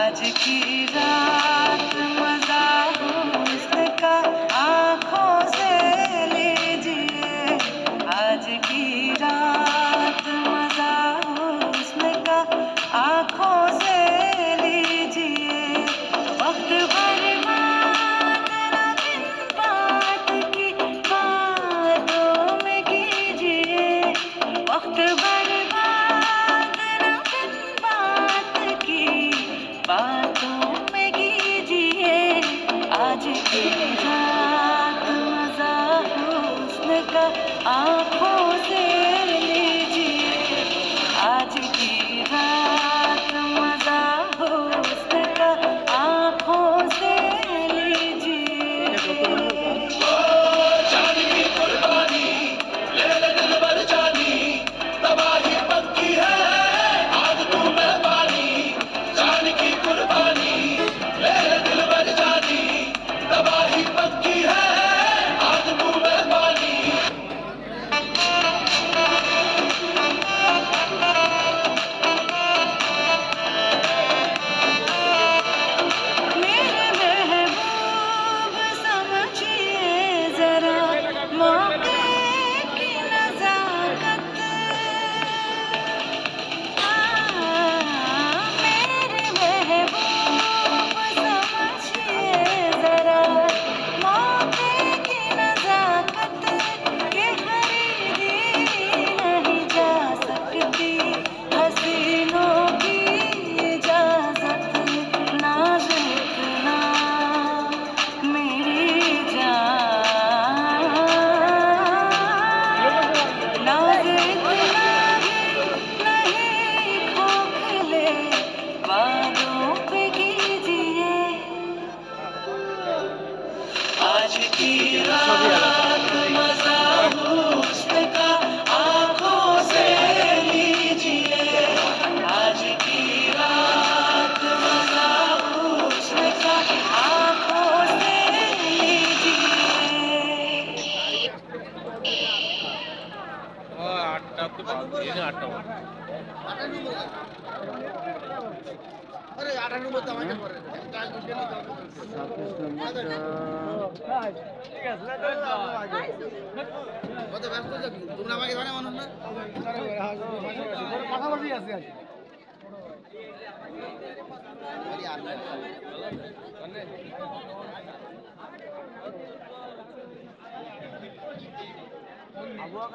आज की रात मजा हुस्न का आंखों से लीजिए। आज की रात मजा हुस्न का आंखों से लीजिए। वक्त बर्बाद ना दिन बात की बातों में कीजिए। वक्त बर्बाद ना दिन बात की बातों में कीजिए। आज की रात मजा हुस्न का आंखों से लीजिए। आज की रात मजा हुस्न का आंखों से लीजिए। मेरे महबूब समझिए जरा मौके की नजाकत। मेरे महबूब समझिए जरा मौके की नजाकत। ये खरीदी नहीं जा सकती हसीनों की इजाजत। नाज इतना मेरी जान, नाज इतना भी नहीं खोखले वादों पे कीजिए। आज की रात मजा हुस्न का आंखों से लीजिए। आज की रात मजा हुस्न का आंखों से लीजिए। आठटा तो बात ये ना आठटा अरे 18 নম্বর তো আমাকে পড়ে একটা দুটো নিতে হবে। 26 নম্বরটা কত ব্যস্ত থাকি তোমরা আমাকে জানে মানুষ না পাশাপাশি আছে আর কি। আবহাওয়া